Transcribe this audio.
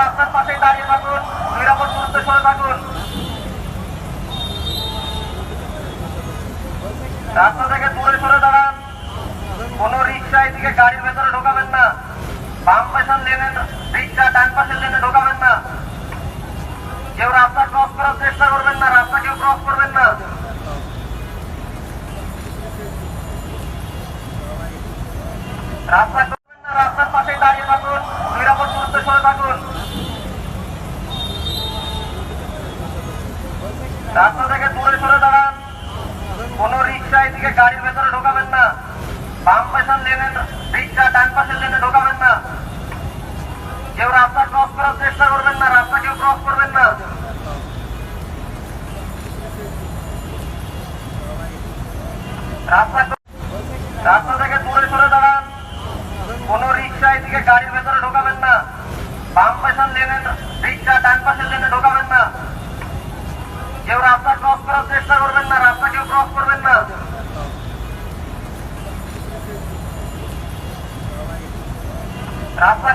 রাস্তার পাশে দাঁড়িয়ে থাকুন, নিরাপদ দূরত্বে সরে থাকুন। রাস্তা থেকে দূরে সরে দাঁড়ান। কোন রিক্সা এদিকে গাড়ির ভেতরে ঢোকাবেন না। বাম পাশের লেনে রিক্সা, ডান পাশের লেনে ঢোকাবেন না। কেউ রাস্তা ক্রস করার চেষ্টা করবেন না, রাস্তা কেউ ক্রস করবেন না। রাস্তা করবেন না, রাস্তার পাশে দাঁড়িয়ে থাকুন, নিরাপদ দূরত্বে সরে থাকুন। রাস্তা থেকে দূরে সরে দাঁড়ান। কোন রিক্সা এদিকে গাড়ির ভেতরে ঢোকাবেন না। বাম পাশের লেনে রিক্সা, ডান পাশের লেনে ঢোকাবেন না। কেউ রাস্তা ক্রস করার চেষ্টা করবেন না, রাস্তা কেউ ক্রস করবেন না। রাস্তা থেকে দূরে সরে দাঁড়ান। কোন রিক্সা এদিকে গাড়ির ভেতরে ঢোকাবেন না। বাম পাশের লেনে রিক্সা, ডান পাশের লেনে ঢোকাবেন না। কেউ রাস্তা ক্রস করার চেষ্টা করবেন না, রাস্তা কেউ ক্রস করবেন না। রাস্তা